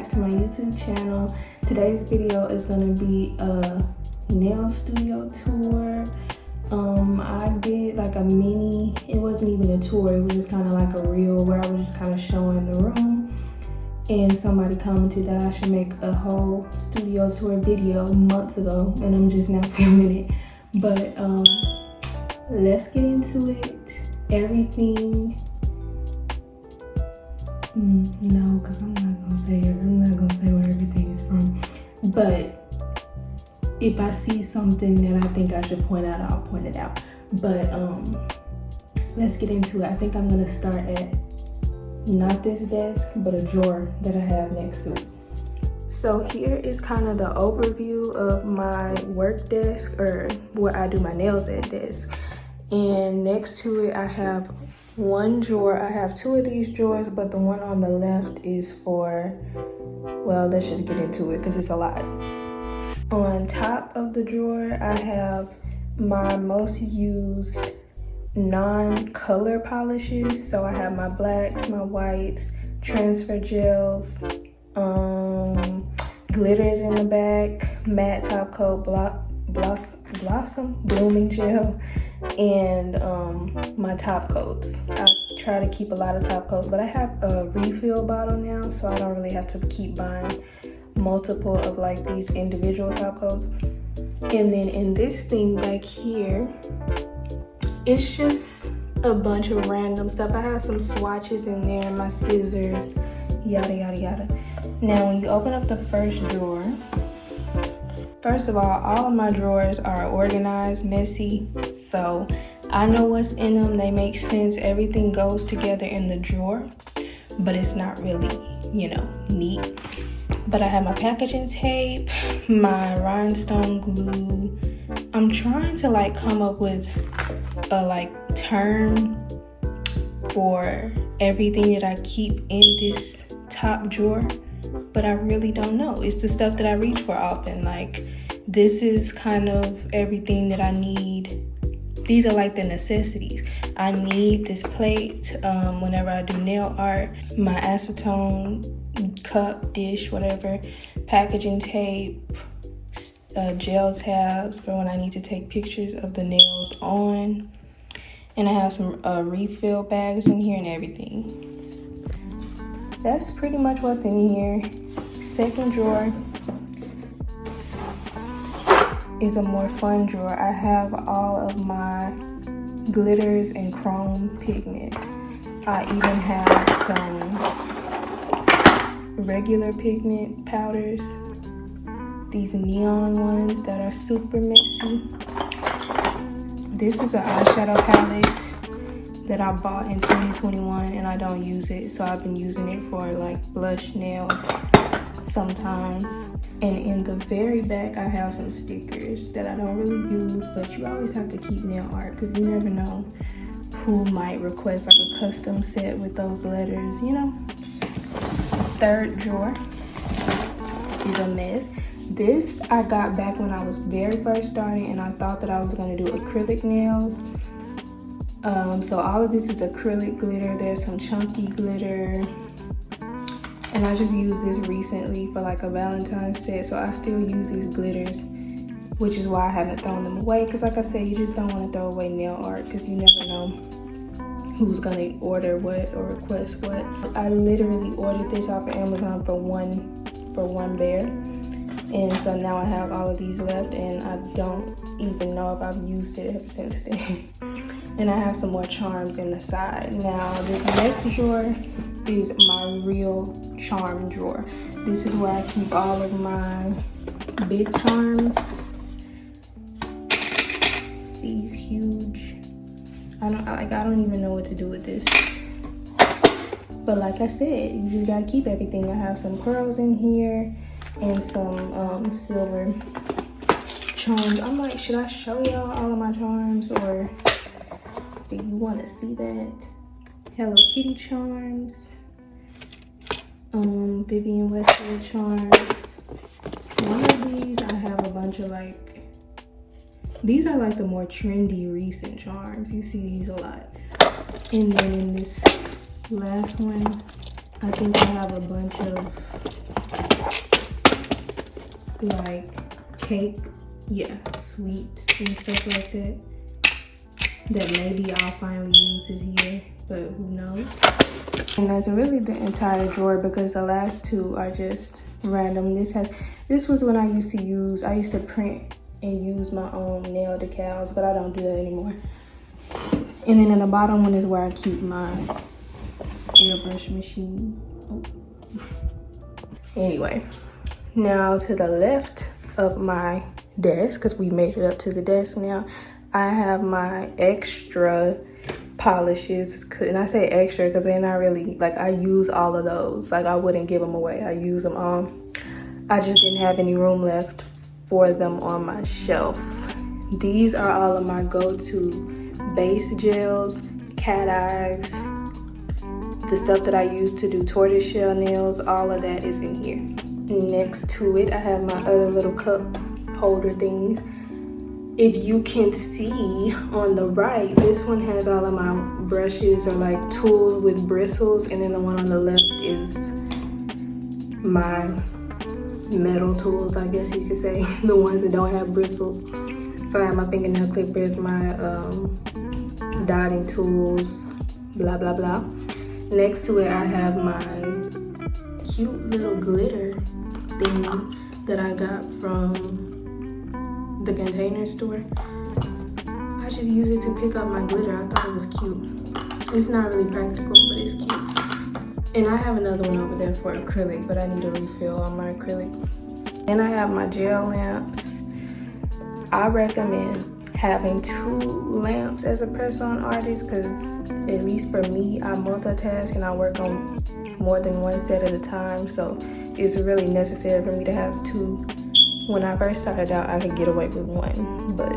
back to my YouTube channel. Today's video is gonna be a nail studio tour. I did like a mini, it wasn't even a tour, it was just kind of like a reel where I was just kind of showing the room. And somebody commented that I should make a whole studio tour video months ago, and I'm just now filming it. But let's get into it. Everything. No, because I'm not gonna say it. I'm not gonna say where everything is from. But if I see something that I think I should point out, I'll point it out. But let's get into it. I think I'm gonna start at not this desk, but a drawer that I have next to it. So here is kind of the overview of my work desk, or where I do my nails at desk. And next to it, I have one drawer. I have two of these drawers, but the one on the left is for, well, let's just get into it because it's a lot. On top of the drawer, I have my most used non-color polishes. So I have my blacks, my whites, transfer gels, glitters in the back, matte top coat, blossom blooming gel, and my top coats. I try to keep a lot of top coats, but I have a refill bottle now, so I don't really have to keep buying multiple of like these individual top coats. And then in this thing back here, it's just a bunch of random stuff. I have some swatches in there, my scissors, yada yada yada. Now when you open up the first drawer, first of all of my drawers are organized, messy, so I know what's in them. They make sense. Everything goes together in the drawer, but it's not really, you know, neat. But I have my packaging tape, my rhinestone glue. I'm trying to like come up with a like term for everything that I keep in this top drawer, but I really don't know. It's the stuff that I reach for often. Like, this is kind of everything that I need. These are like the necessities. I need this plate whenever I do nail art, my acetone cup, dish, whatever, packaging tape, gel tabs for when I need to take pictures of the nails on, and I have some refill bags in here and everything. That's pretty much what's in here. Second drawer is a more fun drawer. I have all of my glitters and chrome pigments. I even have some regular pigment powders, these neon ones that are super messy. This is an eyeshadow palette that I bought in 2021 and I don't use it, so I've been using it for like blush nails sometimes. And in the very back, I have some stickers that I don't really use, but you always have to keep nail art because you never know who might request like a custom set with those letters, you know. Third drawer is a mess. This I got back when I was very first starting, and I thought that I was going to do acrylic nails. So all of this is acrylic glitter. There's some chunky glitter, and I just used this recently for like a Valentine's set, so I still use these glitters, which is why I haven't thrown them away, because like I said, you just don't want to throw away nail art because you never know who's gonna order what or request what. I literally ordered this off of Amazon for one bear, and so now I have all of these left, and I don't even know if I've used it ever since then. And I have some more charms in the side. Now this next drawer is my real charm drawer. This is where I keep all of my big charms. These huge, I don't even know what to do with this. But like I said, you just gotta keep everything. I have some pearls in here and some silver charms. I'm like, should I show y'all all of my charms, or do you want to see that? Hello Kitty charms, Vivienne Westwood charms. One of these, I have a bunch of like, these are like the more trendy recent charms. You see these a lot. And then in this last one, I think I have a bunch of like cake, yeah, sweets and stuff like that that maybe I'll finally use this year, but who knows. And that's really the entire drawer because the last two are just random. This was when I used to print and use my own nail decals, but I don't do that anymore. And then in the bottom one is where I keep my airbrush machine. Oh. Anyway, now to the left of my desk, because we made it up to the desk now, I have my extra polishes. And I say extra because they're not really, like, I use all of those. Like, I wouldn't give them away. I use them all. I just didn't have any room left for them on my shelf. These are all of my go-to base gels, cat eyes, the stuff that I use to do tortoiseshell nails. All of that is in here. Next to it, I have my other little cup holder things. If you can see on the right, this one has all of my brushes or like tools with bristles, and then the one on the left is my metal tools, I guess you could say, the ones that don't have bristles. So I have my fingernail clippers, my dotting tools, blah blah blah. Next to it, I have my cute little glitter thing that I got from the Container Store. I just use it to pick up my glitter. I thought it was cute. It's not really practical, but it's cute. And I have another one over there for acrylic, but I need a refill on my acrylic. And I have my gel lamps. I recommend having 2 lamps as a press-on artist because, at least for me, I multitask and I work on more than one set at a time. So it's really necessary for me to have 2. When I first started out, I could get away with 1, but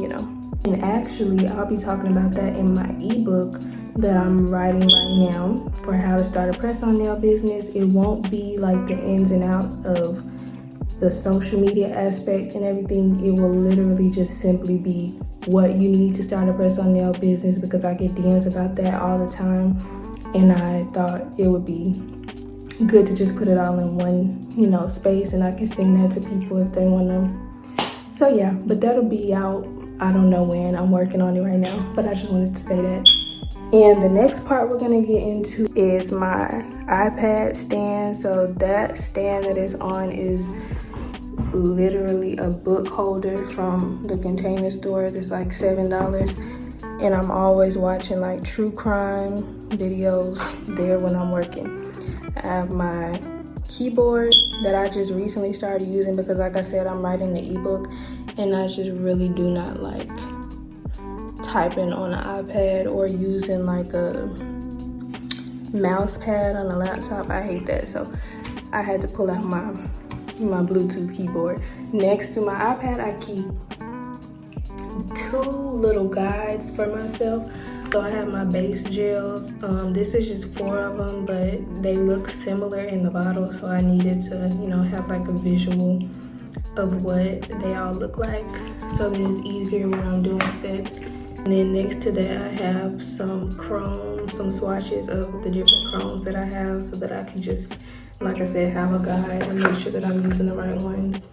you know. And actually, I'll be talking about that in my ebook that I'm writing right now for how to start a press-on nail business. It won't be like the ins and outs of the social media aspect and everything. It will literally just simply be what you need to start a press-on nail business, because I get DMs about that all the time, and I thought it would be good to just put it all in one, you know, space, and I can send that to people if they want them. So yeah, but that'll be out, I don't know when. I'm working on it right now, but I just wanted to say that. And the next part we're gonna get into is my iPad stand. So that stand that is on is literally a book holder from the Container Store. That's like $7. And I'm always watching like true crime videos there when I'm working. I have my keyboard that I just recently started using because, like I said, I'm writing the ebook and I just really do not like typing on an iPad or using like a mouse pad on a laptop. I hate that, so I had to pull out my Bluetooth keyboard. Next to my iPad, I keep 2 little guides for myself. So I have my base gels. This is just 4 of them, but they look similar in the bottle, so I needed to, you know, have like a visual of what they all look like, so that it's easier when I'm doing sets. And then next to that, I have some swatches of the different chromes that I have, so that I can just, like I said, have a guide and make sure that I'm using the right ones.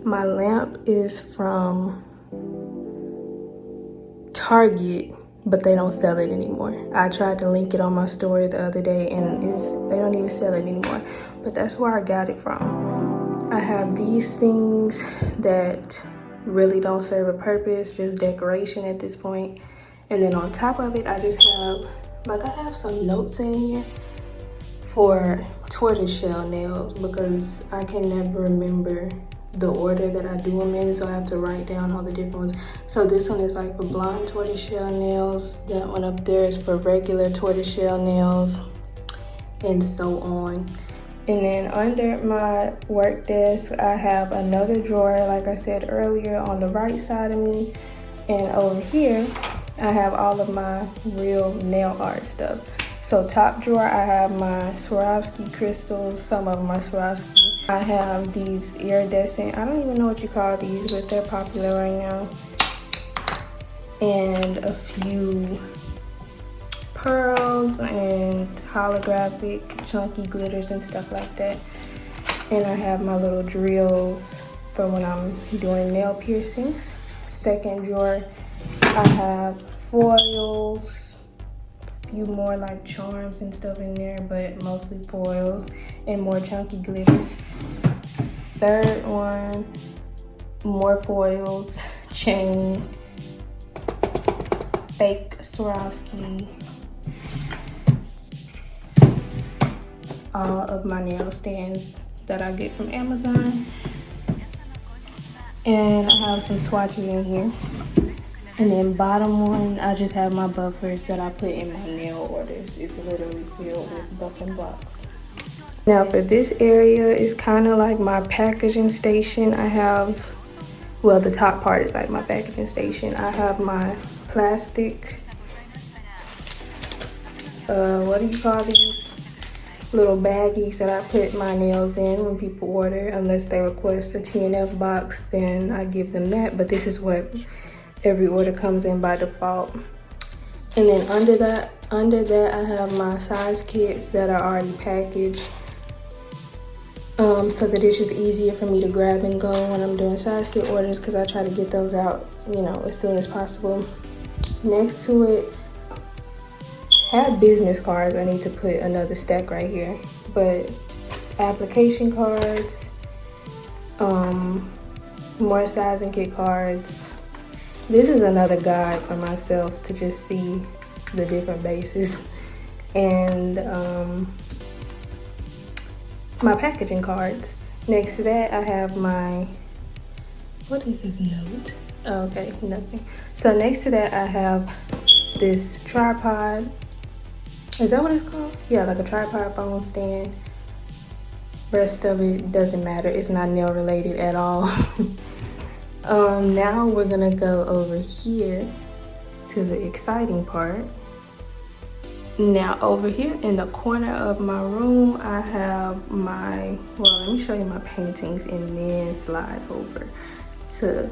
My lamp is from Target, but they don't sell it anymore. I tried to link it on my story the other day, and they don't even sell it anymore, but that's where I got it from. I have these things that really don't serve a purpose, just decoration at this point. And then on top of it, I just have, I have some notes in here for tortoiseshell nails, because I can never remember the order that I do them in, so I have to write down all the different ones. So this one is like for blonde tortoiseshell nails, that one up there is for regular tortoiseshell nails, and so on. And then under my work desk, I have another drawer, like I said earlier, on the right side of me. And over here, I have all of my real nail art stuff. So top drawer, I have my Swarovski crystals. Some of them are Swarovski. I have these iridescent, I don't even know what you call these, but they're popular right now. And a few pearls and holographic chunky glitters and stuff like that. And I have my little drills for when I'm doing nail piercings. Second drawer, I have foils, a few more like charms and stuff in there, but mostly foils and more chunky glitters. Third one, more foils, chain, fake Swarovski, all of my nail stands that I get from Amazon. And I have some swatches in here. And then bottom one, I just have my buffers that I put in my nail orders. It's literally filled with buffing blocks. Now for this area, it's kind of like my packaging station. I have, well, the top part is like my packaging station. I have my plastic, what do you call these? Little baggies that I put my nails in when people order. Unless they request a TNF box, then I give them that. But this is what every order comes in by default. And then under that I have my size kits that are already packaged. So that it's just easier for me to grab and go when I'm doing size kit orders, because I try to get those out, you know, as soon as possible. Next to it, I have business cards. I need to put another stack right here. But application cards, more sizing kit cards. This is another guide for myself to just see the different bases. And my packaging cards. Next to that, I have my, what is this note? Oh, okay, nothing. So next to that, I have this tripod. Is that what it's called? Yeah, like a tripod phone stand. Rest of it doesn't matter. It's not nail related at all. Now we're gonna go over here to the exciting part. Now over here in the corner of my room, I have my, well, let me show you my paintings and then slide over to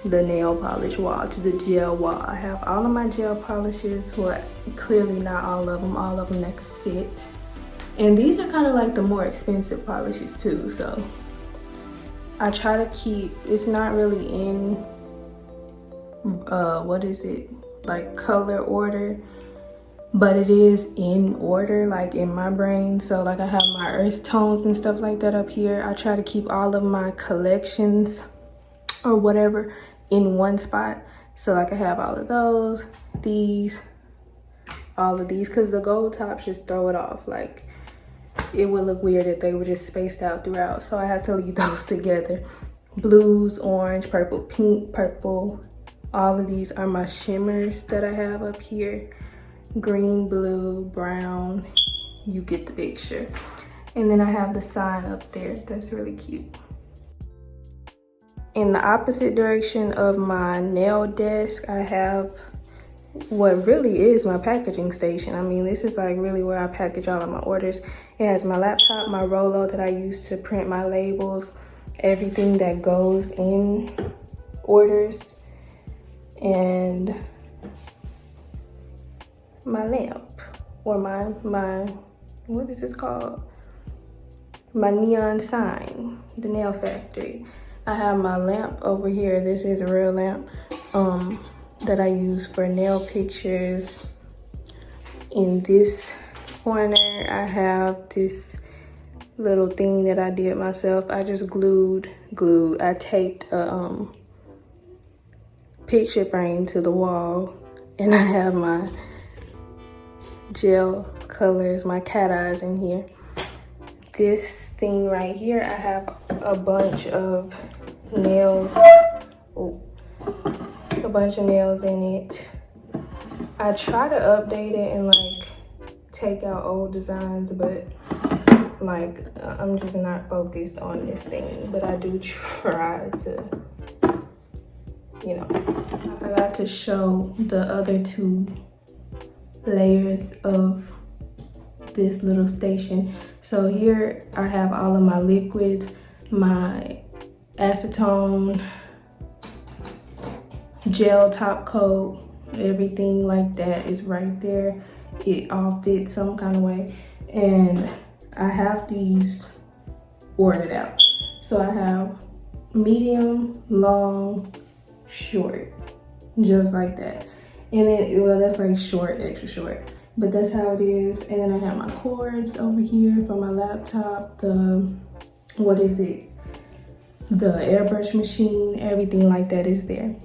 the nail polish wall, to the gel wall. I have all of my gel polishes, well, clearly not all of them that could fit. And these are kind of like the more expensive polishes too, so I try to keep, it's not really in, what is it, like color order, but it is in order, like in my brain. So like I have my earth tones and stuff like that up here. I try to keep all of my collections or whatever in one spot. So like I have all of those, these, all of these, because the gold tops just throw it off. Like it would look weird if they were just spaced out throughout. So I have to leave those together. Blues, orange, purple, pink, purple. All of these are my shimmers that I have up here. Green, blue, brown, you get the picture. And then I have the sign up there that's really cute. In the opposite direction of my nail desk, I have what really is my packaging station. I mean, this is like really where I package all of my orders. It has my laptop, my Rolo that I use to print my labels, everything that goes in orders, and my lamp, or my what is this called? My neon sign, the Nail Factory. I have my lamp over here. This is a real lamp that I use for nail pictures. In this corner, I have this little thing that I did myself. I just I taped a picture frame to the wall, and I have my gel colors, my cat eyes in here. This thing right here, I have a bunch of nails. Oh, a bunch of nails in it. I try to update it and like take out old designs, but like I'm just not focused on this thing. But I do try to, you know. I got to show the other two layers of this little station. So here I have all of my liquids, my acetone, gel top coat, everything like that is right there. It all fits some kind of way. And I have these ordered out. So I have medium, long, short, just like that. And then, well, that's like short, extra short, but that's how it is. And then I have my cords over here for my laptop, the airbrush machine, everything like that is there.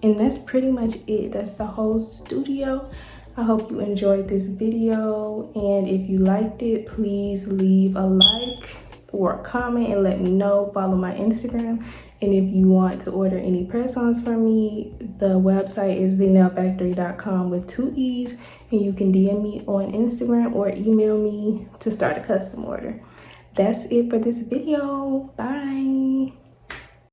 And that's pretty much it. That's the whole studio. I hope you enjoyed this video, and if you liked it, please leave a like or a comment and let me know. Follow my Instagram, and if you want to order any press-ons from me, the website is THEENAILFACTORY.com with 2 E's, and you can DM me on Instagram or email me to start a custom order. That's it for this video. Bye.